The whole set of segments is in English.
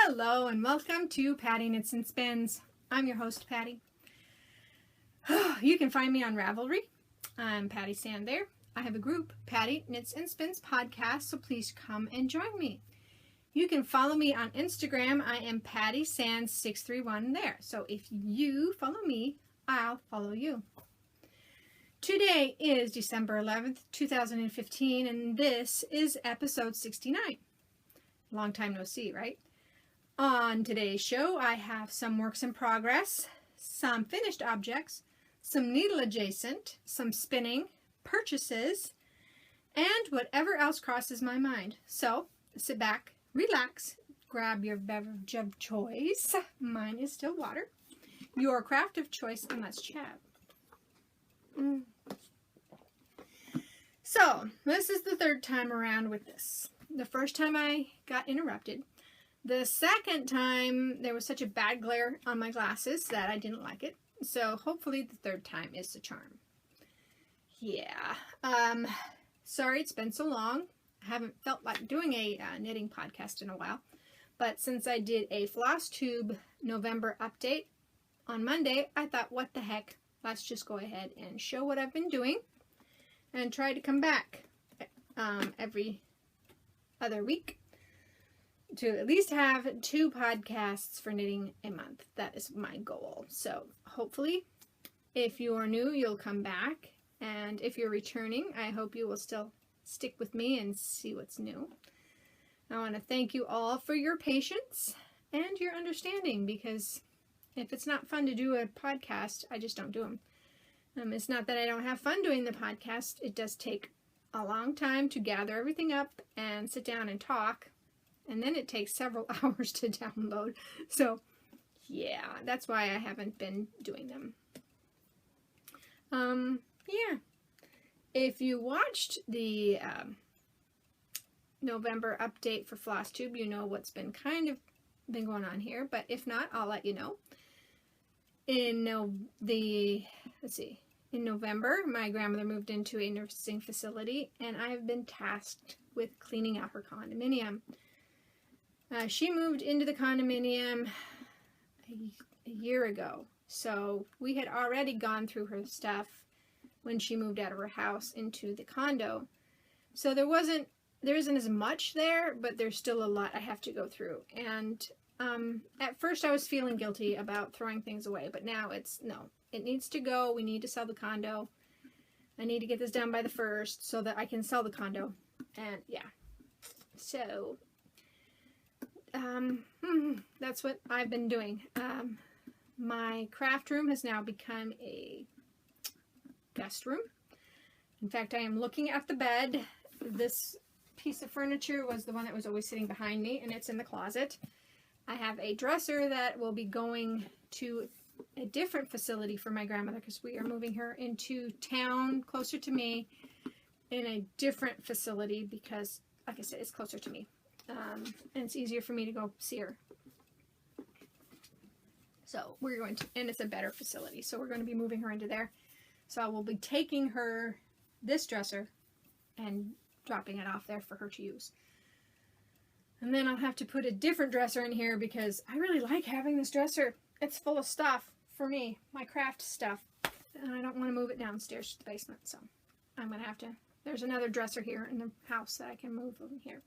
Hello and welcome to Patti Knits and Spins. I'm your host, Patti. You can find me on Ravelry. I'm Pattisand there. I have a group, Patti Knits and Spins podcast, so please come and join me. You can follow me on Instagram. I am Pattisand631 there. So if you follow me, I'll follow you. Today is December 11th, 2015, and this is episode 69. Long time no see, right? On today's show, I have some works in progress, some finished objects, some needle adjacent, some spinning, purchases, and whatever else crosses my mind. So sit back, relax, grab your beverage of choice. Mine is still water. Your craft of choice, and let's chat. So this is the third time around with this. The first time I got interrupted. The second time, there was such a bad glare on my glasses that I didn't like it. So hopefully the third time is the charm. Yeah. Sorry it's been so long. I haven't felt like doing a knitting podcast in a while. But since I did a floss tube November update on Monday, I thought, what the heck? Let's just go ahead and show what I've been doing. And try to come back every other week. To at least have 2 podcasts for knitting a month. That is my goal. So hopefully, if you are new, you'll come back. And if you're returning, I hope you will still stick with me and see what's new. I want to thank you all for your patience and your understanding, because if it's not fun to do a podcast, I just don't do them. It's not that I don't have fun doing the podcast. It does take a long time to gather everything up and sit down and talk. And then it takes several hours to download. So, yeah, that's why I haven't been doing them. Yeah. If you watched the November update for Floss Tube, you know what's been been going on here. But if not, I'll let you know. In November, my grandmother moved into a nursing facility, and I've been tasked with cleaning out her condominium. She moved into the condominium a year ago, so we had already gone through her stuff when she moved out of her house into the condo. So there isn't as much there, but there's still a lot I have to go through. And at first I was feeling guilty about throwing things away, but now no, it needs to go. We need to sell the condo. I need to get this done by the 1st so that I can sell the condo. And yeah, so that's what I've been doing. My craft room has now become a guest room. In fact, I am looking at the bed. This piece of furniture was the one that was always sitting behind me, and it's in the closet. I have a dresser that will be going to a different facility for my grandmother, because we are moving her into town closer to me in a different facility because, like I said, it's closer to me. And it's easier for me to go see her. So we're going to, and it's a better facility, so we're going to be moving her into there. So I will be taking her this dresser and dropping it off there for her to use. And then I'll have to put a different dresser in here because I really like having this dresser. It's full of stuff for me, my craft stuff, and I don't want to move it downstairs to the basement. So I'm going to have to, there's another dresser here in the house that I can move in here.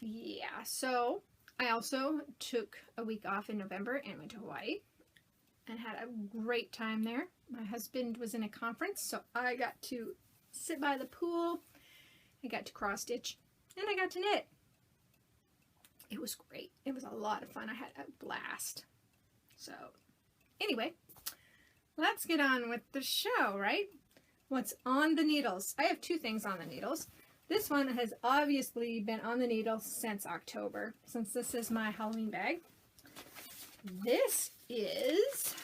Yeah, so I also took a week off in November and went to Hawaii and had a great time there. My husband was in a conference, so I got to sit by the pool, I got to cross stitch, and I got to knit. It was great. It was a lot of fun. I had a blast. So anyway, let's get on with the show, right? What's on the needles? I have 2 things on the needles. This one has obviously been on the needle since October, since this is my Halloween bag. This is,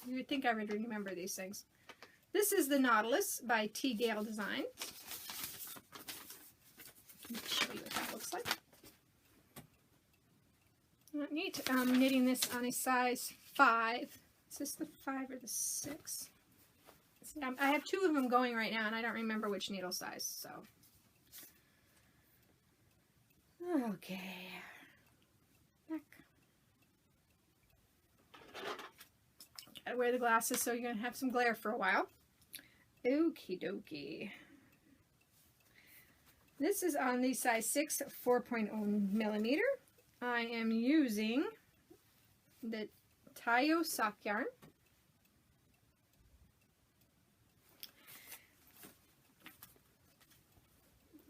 you would think I would remember these things. This is the Nautilus by T. Gale Design. Let me show you what that looks like. Neat. I'm knitting this on a size 5. Is this the 5 or the 6? I have 2 of them going right now, and I don't remember which needle size, so. Okay. Neck. Gotta wear the glasses so you're gonna have some glare for a while. Okie dokie. This is on the size 6, 4.0 millimeter. I am using the Tayo sock yarn.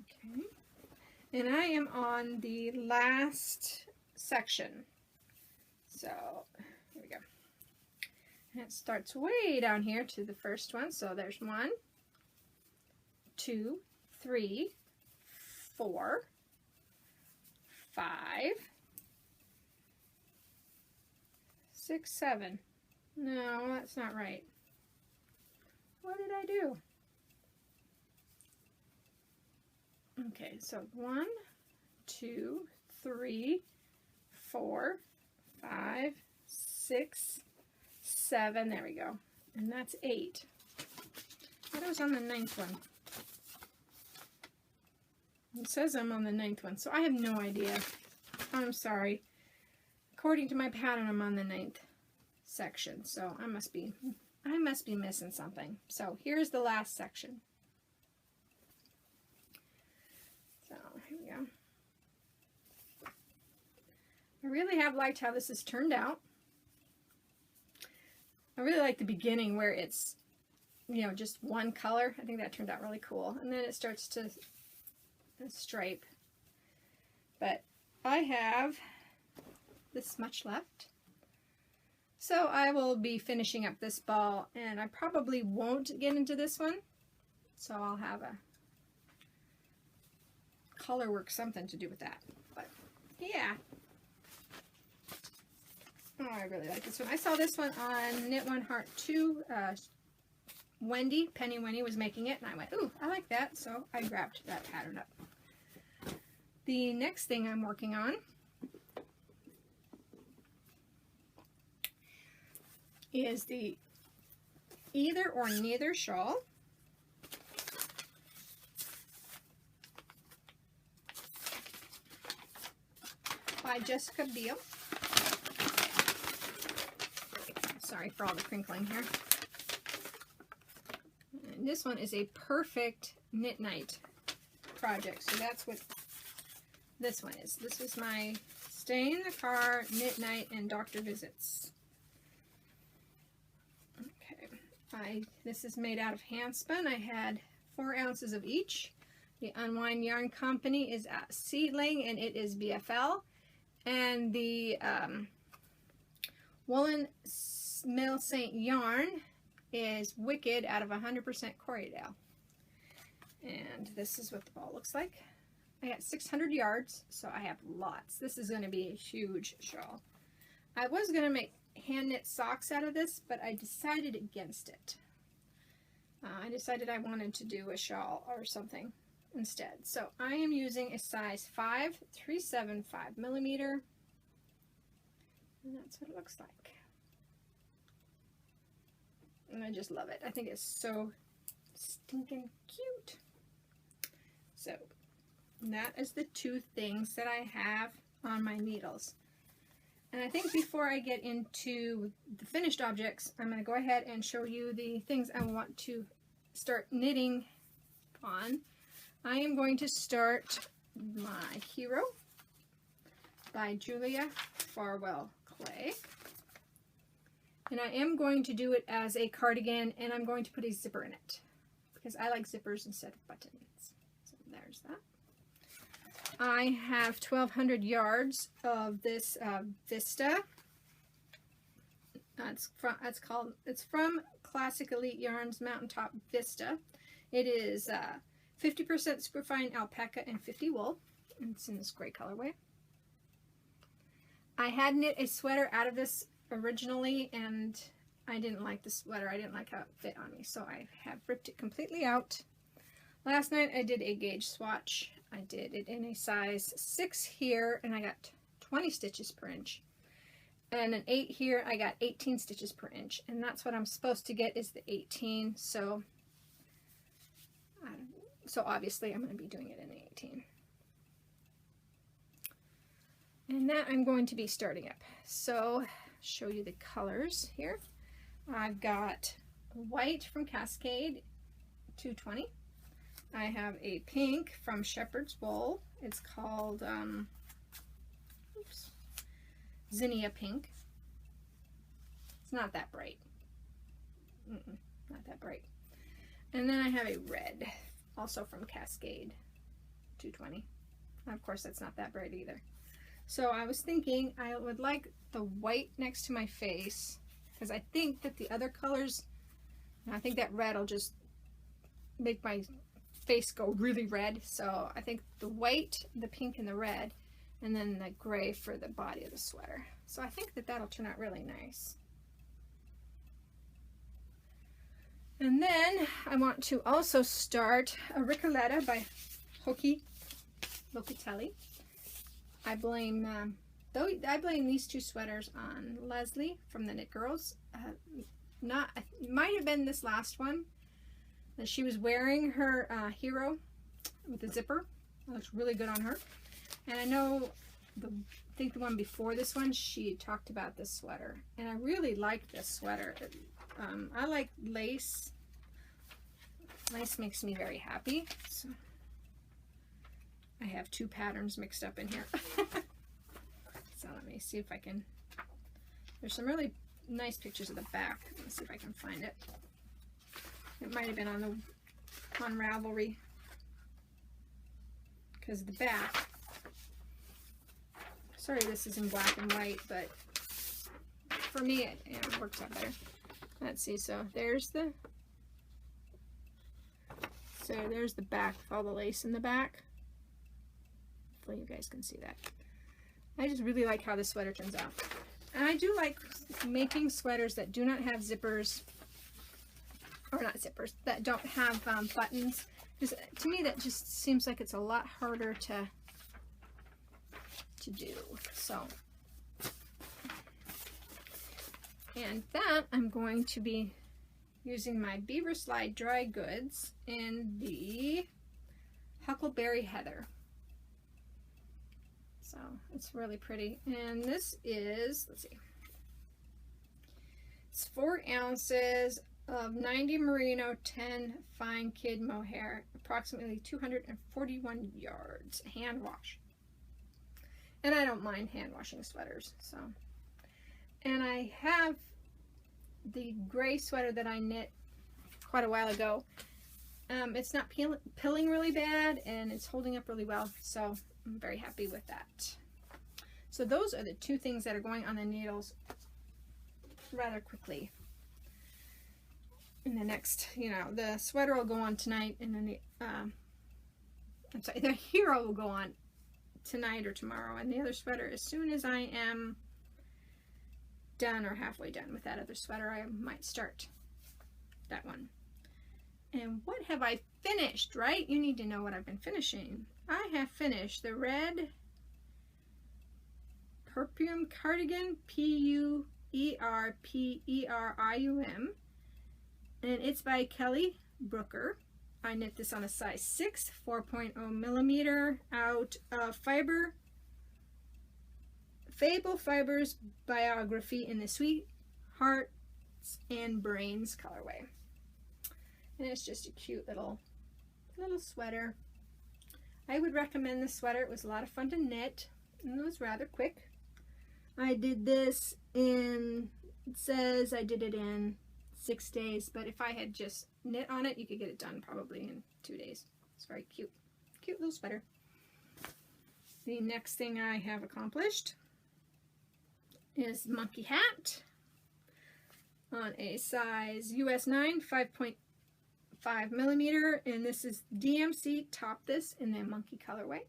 Okay. And I am on the last section. So, here we go. And it starts way down here to the first one. So there's 1, 2, 3, 4, 5, 6, 7. No, that's not right. What did I do? Okay, so 1, 2, 3, 4, 5, 6, 7. There we go. And that's 8. I thought I was on the 9th one. It says I'm on the 9th one, so I have no idea. I'm sorry. According to my pattern, I'm on the 9th section, so I must be missing something. So here's the last section. So here we go. I really have liked how this has turned out. I really like the beginning where it's, you know, just one color. I think that turned out really cool. And then it starts to stripe. But I have this much left. So I will be finishing up this ball, and I probably won't get into this one. So I'll have a color work something to do with that. But yeah. Oh, I really like this one. I saw this one on Knit One Heart 2. Penny Wendy was making it, and I went, ooh, I like that. So I grabbed that pattern up. The next thing I'm working on is the Either or Neither shawl. By Jessica Beal. Sorry for all the crinkling here. And this one is a perfect knit night project. So that's what this one is. This was my stay in the car, knit night, and doctor visits. Okay. This is made out of hand spun. I had 4 ounces of each. The Unwind Yarn Company is at Seedling, and it is BFL. And the Woolen Mill St. Yarn is Wicked out of 100% Corriedale. And this is what the ball looks like. I got 600 yards, so I have lots. This is going to be a huge shawl. I was going to make hand knit socks out of this, but I decided against it. I decided I wanted to do a shawl or something instead. So I am using a size 5, 3/7, 5 millimeter. And that's what it looks like. And I just love it. I think it's so stinking cute. So that is the 2 things that I have on my needles. And I think before I get into the finished objects, I'm going to go ahead and show you the things I want to start knitting on. I am going to start my Hero by Julia Farwell Clay. And I am going to do it as a cardigan, and I'm going to put a zipper in it because I like zippers instead of buttons. So there's that. I have 1,200 yards of this Vista. It's from Classic Elite Yarns Mountaintop Vista. It is 50% superfine alpaca and 50 wool. And it's in this gray colorway. I had knit a sweater out of this originally, and I didn't like the sweater. I didn't like how it fit on me, so I have ripped it completely out. Last night I did a gauge swatch. I did it in a size 6 here, and I got 20 stitches per inch. And an 8 here, I got 18 stitches per inch. And that's what I'm supposed to get, is the 18. So obviously I'm going to be doing it in the 18. And that I'm going to be starting up. So show you the colors here. I've got white from Cascade 220. I have a pink from Shepherd's Wool. It's called Zinnia Pink. It's not that bright. Not that bright. And then I have a red, also from Cascade 220. Of course, that's not that bright either. So I was thinking I would like the white next to my face, because I think that the other colors, I think that red will just make my face go really red. So I think the white, the pink, and the red, and then the gray for the body of the sweater. So I think that that'll turn out really nice. And then I want to also start a Ricoletta by Hoki Locatelli. I blame these two sweaters on Leslie from the Knit Girls. It might have been this last one. And she was wearing her hero with the zipper. It looks really good on her. And I know, I think the one before this one, she talked about this sweater. And I really like this sweater. I like lace. Lace makes me very happy. So I have two patterns mixed up in here. So let me see if I can. There's some really nice pictures of the back. Let's see if I can find it. It might have been on Ravelry, because the back. Sorry, this is in black and white, but for me it works out better. Let's see. So there's the back with all the lace in the back. Hopefully you guys can see that. I just really like how this sweater turns out. And I do like making sweaters that do not have zippers, or not zippers, that don't have buttons. Because to me that just seems like it's a lot harder to do. So, and that I'm going to be using my Beaver Slide dry goods in the Huckleberry Heather. So it's really pretty. And this is, let's see, it's 4 ounces of 90 merino, 10 fine kid mohair, approximately 241 yards, hand wash. And I don't mind hand washing sweaters. So, and I have the gray sweater that I knit quite a while ago. It's not pilling really bad, and it's holding up really well. So I'm very happy with that. So those are the two things that are going on the needles rather quickly. In the next, the sweater will go on tonight, and then the hero will go on tonight or tomorrow, and the other sweater, as soon as I am done or halfway done with that other sweater, I might start that one. And what have I finished, right? You need to know what I've been finishing. I have finished the red Perfume Cardigan, P-U-E-R-P-E-R-I-U-M, and it's by Kelly Brooker. I knit this on a size 6, 4.0 millimeter out of Fable Fibers Biography in the Sweet Hearts and Brains colorway. And it's just a cute little sweater. I would recommend this sweater. It was a lot of fun to knit, and it was rather quick. I did this in, it says I did it in 6 days, but if I had just knit on it, you could get it done probably in 2 days. It's very cute. Cute little sweater. The next thing I have accomplished is monkey hat on a size US 9, 5.5 millimeter, and this is DMC Top This in the monkey colorway.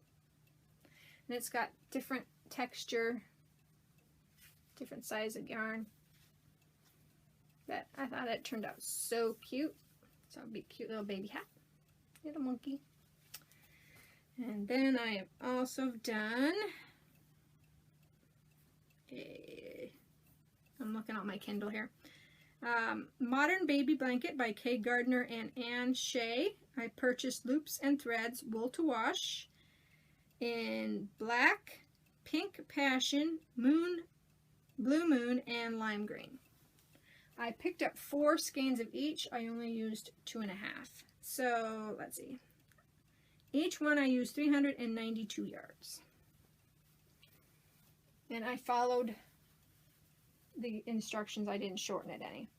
And it's got different texture, different size of yarn. But I thought it turned out so cute. So it'll be a cute little baby hat. Little monkey. And then I have also done I'm looking at my Kindle here. Modern Baby Blanket by Kay Gardner and Anne Shea. I purchased loops and threads, wool to wash, in black, Pink Passion, Blue Moon, and Lime Green. I picked up 4 skeins of each. I only used 2.5. So let's see. Each one I used 392 yards. And I followed the instructions. I didn't shorten it any.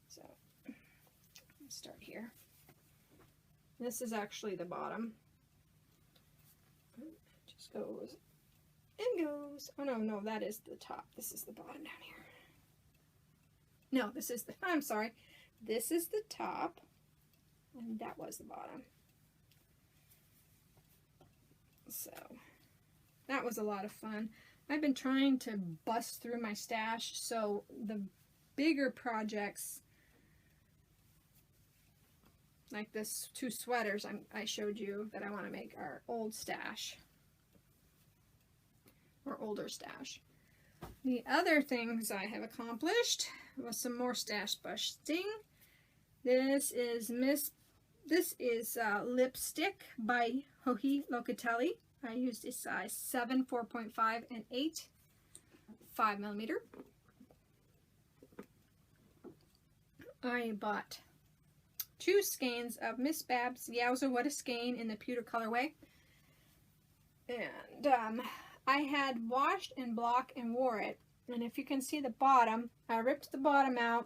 So let's start here. This is actually the bottom. It just goes and goes. Oh no, that is the top. This is the bottom down here. No, this is the, I'm sorry. This is the top, and that was the bottom. So, that was a lot of fun. I've been trying to bust through my stash, so the bigger projects, like this 2 sweaters I showed you that I want to make, are old stash, or older stash. The other things I have accomplished was some more stash busting. This is lipstick by Hohi Locatelli. I used a size 7, 4.5, and 8, 5mm. I bought 2 skeins of Miss Babs Yowza What a Skein in the pewter colorway. And I had washed and blocked and wore it. And if you can see the bottom, I ripped the bottom out,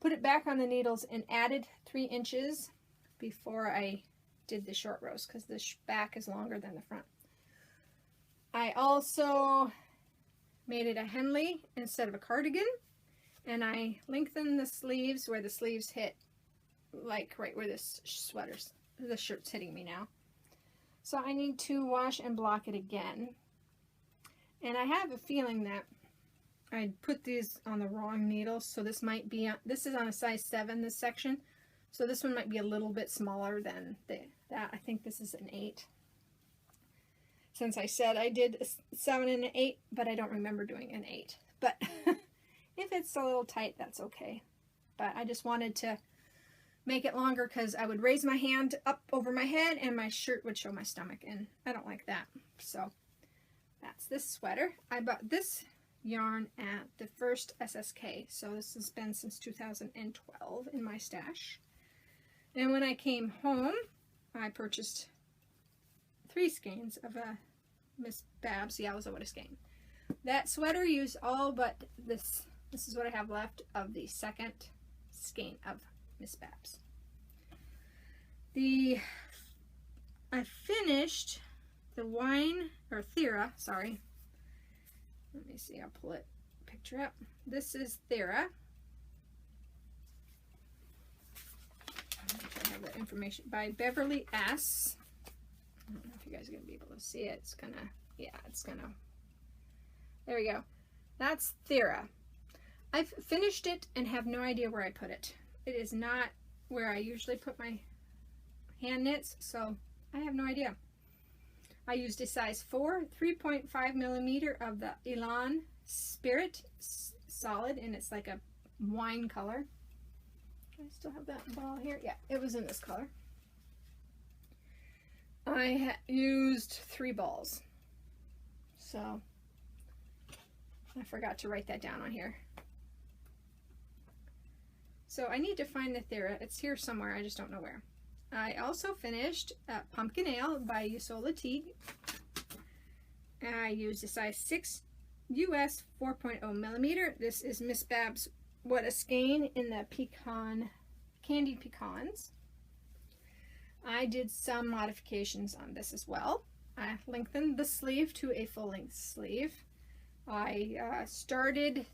put it back on the needles, and added 3 inches before I did the short rows, because the back is longer than the front. I also made it a Henley instead of a cardigan, and I lengthened the sleeves where the sleeves hit, like right where this the shirt's hitting me now. So I need to wash and block it again. And I have a feeling that I put these on the wrong needles, so this might be, this is on a size 7, this section, so this one might be a little bit smaller than that. I think this is an 8. Since I said I did a 7 and an 8, but I don't remember doing an 8. But if it's a little tight, that's okay. But I just wanted to make it longer because I would raise my hand up over my head and my shirt would show my stomach, and I don't like that. So that's this sweater. I bought this yarn at the first SSK, so this has been since 2012 in my stash. And when I came home, I purchased 3 skeins of a Miss Babs Yowza What a Skein. That sweater used all but this. This is what I have left of the second skein of Miss Babs. I finished the Thera, sorry. Let me see, I'll pull it, picture up. This is Thera. I have that information by Beverly S. I don't know if you guys are going to be able to see it. It's gonna, yeah, it's gonna, there we go. That's Thera. I've finished it and have no idea where I put it. It is not where I usually put my hand knits, so I have no idea. I used a size 4, 3.5mm of the Elan Spirit Solid, and it's like a wine color. I still have that ball here. Yeah, it was in this color. I used 3 balls, so I forgot to write that down on here. So I need to find the Thera. It's here somewhere, I just don't know where. I also finished Pumpkin Ale by Yusola Teague. I used a size 6 US 4.0mm. This is Miss Babs What a Skein in the candied pecans. I did some modifications on this as well. I lengthened the sleeve to a full-length sleeve. I started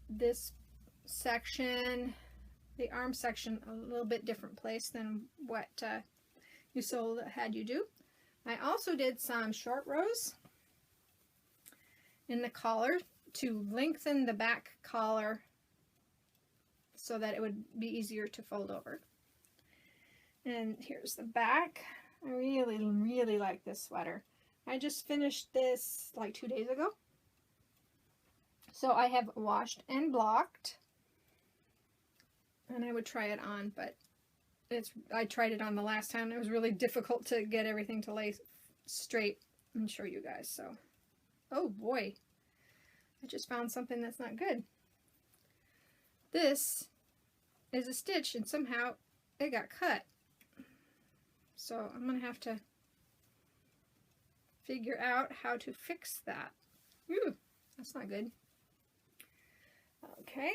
this section, the arm section, a little bit different place than what Yusola had you do. I also did some short rows in the collar to lengthen the back collar so that it would be easier to fold over. And here's the back. I really, really like this sweater. I just finished this like 2 days ago. So I have washed and blocked. And I would try it on, but I tried it on the last time and it was really difficult to get everything to lay straight and show you guys. So, Oh boy, I just found something that's not good. This is a stitch and somehow it got cut. So I'm going to have to figure out how to fix that. Ooh, that's not good. Okay.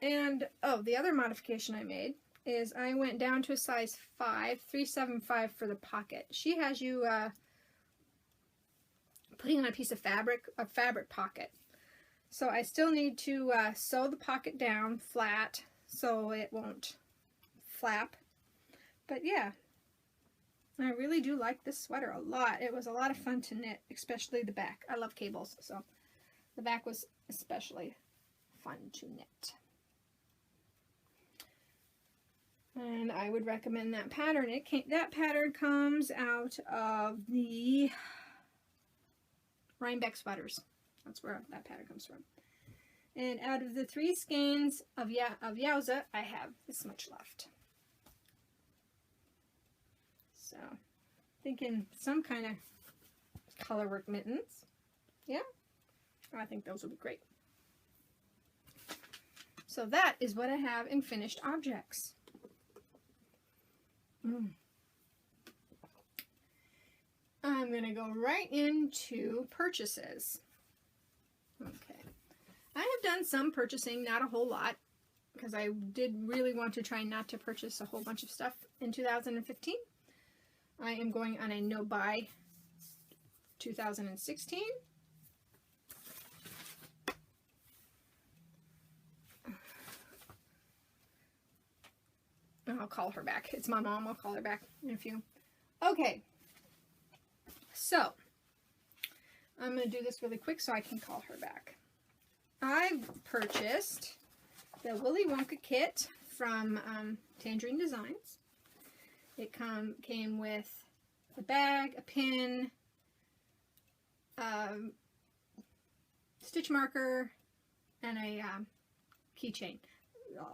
And, oh, the other modification I made is I went down to a size 5, 375 for the pocket. She has you putting on a piece of fabric, a fabric pocket. So I still need to sew the pocket down flat so it won't flap. But yeah, I really do like this sweater a lot. It was a lot of fun to knit, especially the back. I love cables, so the back was especially fun to knit. And I would recommend that pattern. That pattern comes out of the Rhinebeck sweaters. That's where that pattern comes from. And out of the 3 skeins of Yowza, I have this much left. So, thinking some kind of color work mittens. Yeah, I think those would be great. So that is what I have in finished objects. I'm going to go right into purchases. Okay. I have done some purchasing, not a whole lot, because I did really want to try not to purchase a whole bunch of stuff in 2015. I am going on a no-buy 2016. I'll call her back. It's my mom. I'll call her back in a few. Okay. So, I'm going to do this really quick so I can call her back. I've purchased the Willy Wonka kit from Tangerine Designs. It came with a bag, a pin, stitch marker, and a keychain.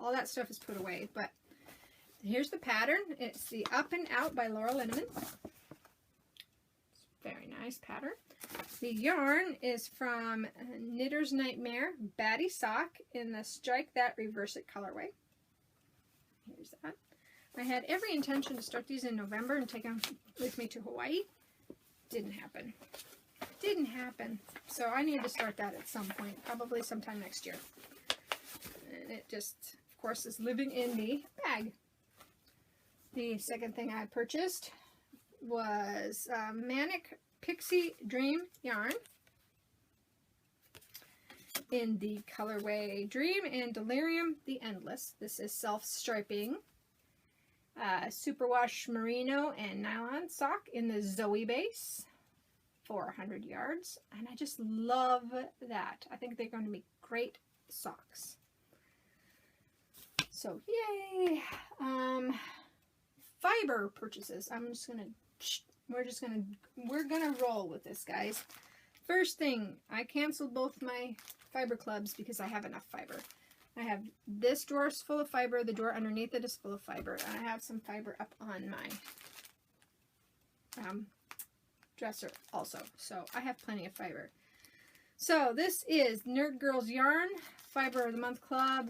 All that stuff is put away, but here's the pattern. It's the Up and Out by Laura Linneman. It's a very nice pattern. The yarn is from Knitter's Nightmare Batty Sock in the Strike That Reverse It colorway. Here's that. I had every intention to start these in November and take them with me to Hawaii. Didn't happen. Didn't happen. So I need to start that at some point, probably sometime next year. And it just, of course, is living in the bag. The second thing I purchased was Manic Pixie Dream yarn in the colorway Dream and Delirium the Endless. This is self-striping superwash merino and nylon sock in the Zoe base for 100 yards, and I just love that. I think they're going to be great socks. So yay! Fiber purchases. We're gonna roll with this, guys. First thing, I canceled both my fiber clubs because I have enough fiber. I have this drawer is full of fiber, the drawer underneath it is full of fiber, and I have some fiber up on my dresser also. So I have plenty of fiber. So this is Nerd Girls Yarn, Fiber of the Month Club.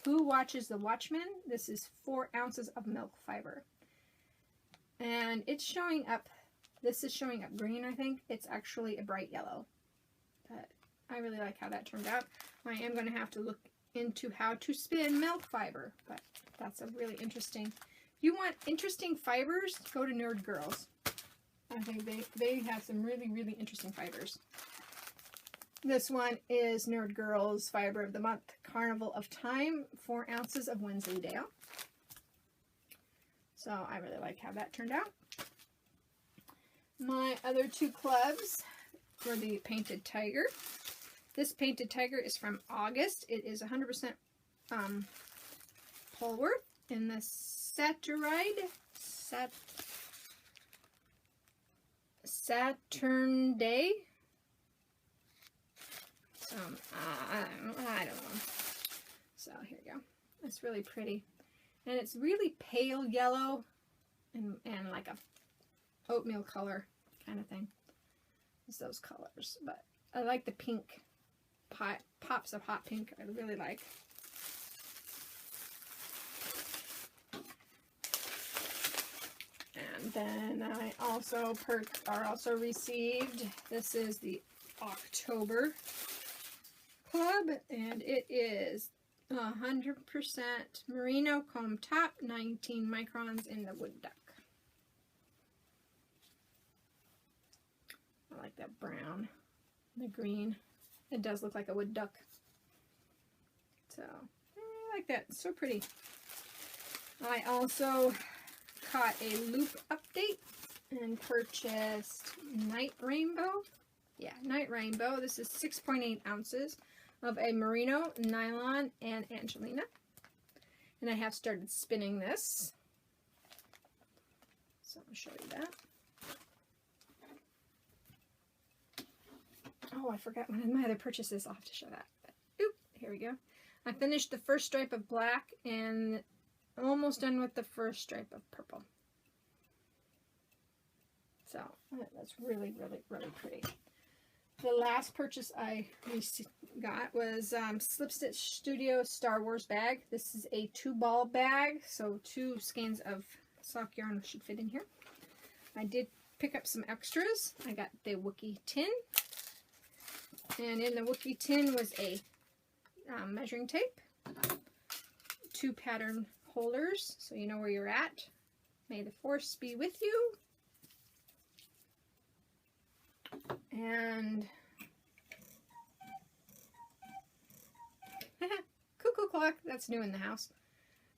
Who Watches the Watchmen? This is 4 ounces of milk fiber. And it's showing up, this is showing up green, I think. It's actually a bright yellow. But I really like how that turned out. I am going to have to look into how to spin milk fiber. But that's a really interesting. If you want interesting fibers, go to Nerd Girls. I think they have some really, really interesting fibers. This one is Nerd Girls Fiber of the Month, Carnival of Time, 4 ounces of Wensleydale. So I really like how that turned out. My other 2 clubs were the Painted Tiger. This Painted Tiger is from August. It is 100% Polworth in the Saturn Day. I don't know. So here you go. It's really pretty. And it's really pale yellow and like a oatmeal color kind of thing. is those colors, but I like the pink pops of hot pink. I really like. And then I also received, this is the October Club, and it is 100% merino comb top, 19 microns in the wood duck. I like that brown, the green. It does look like a wood duck. So, I like that. It's so pretty. I also caught a loop update and purchased Night Rainbow. Yeah, Night Rainbow. This is 6.8 ounces of a merino, nylon, and Angelina. And I have started spinning this. So I'll show you that. Oh, I forgot one of my other purchases. I'll have to show that. But, oop, here we go. I finished the first stripe of black and almost done with the first stripe of purple. So that's really, really, really pretty. The last purchase I got was Slip Stitch Studio Star Wars bag. This is a 2-ball bag, so 2 skeins of sock yarn should fit in here. I did pick up some extras. I got the Wookiee tin. And in the Wookiee tin was a measuring tape, 2 pattern holders, so you know where you're at. May the force be with you. And cuckoo clock, that's new in the house.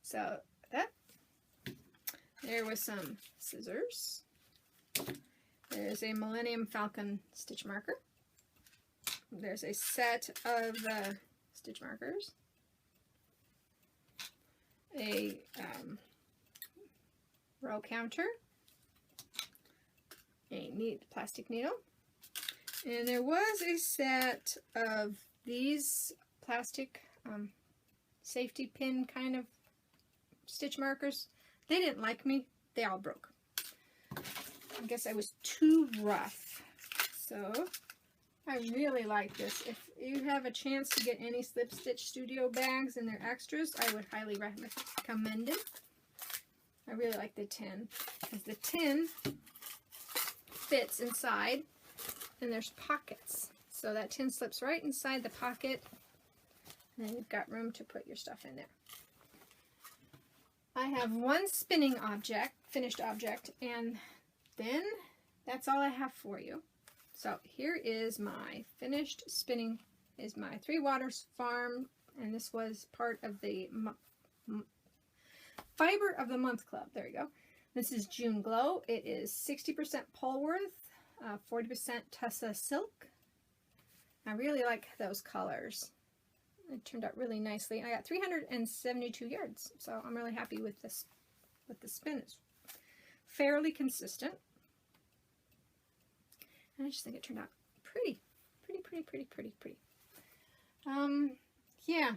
So that. There was some scissors. There's a Millennium Falcon stitch marker. There's a set of stitch markers, a row counter, a neat plastic needle, and there was a set of these plastic safety pin kind of stitch markers. They didn't like me. They all broke. I guess I was too rough. So I really like this. If you have a chance to get any Slip Stitch Studio bags and their extras, I would highly recommend it. I really like the tin, because the tin fits inside and there's pockets. So that tin slips right inside the pocket, and then you've got room to put your stuff in there. I have one spinning object, finished object, and then that's all I have for you. So here is my finished spinning, is my 3 Waters Farm, and this was part of the Fiber of the Month Club. There you go. This is June Glow. It is 60% Polworth, 40% Tussa Silk. I really like those colors. It turned out really nicely. I got 372 yards, so I'm really happy with this. With the spin, it's fairly consistent. I just think it turned out pretty. Yeah.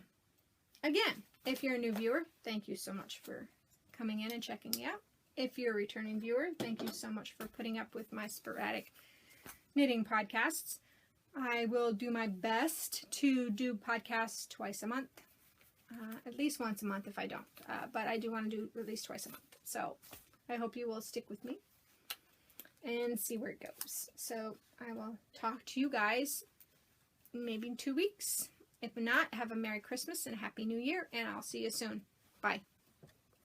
Again, if you're a new viewer, thank you so much for coming in and checking me out. If you're a returning viewer, thank you so much for putting up with my sporadic knitting podcasts. I will do my best to do podcasts twice a month. At least once a month if I don't. But I do want to do at least twice a month. So I hope you will stick with me and see where it goes. So I will talk to you guys maybe in 2 weeks. If not, have a Merry Christmas and a Happy New Year, and I'll see you soon. Bye.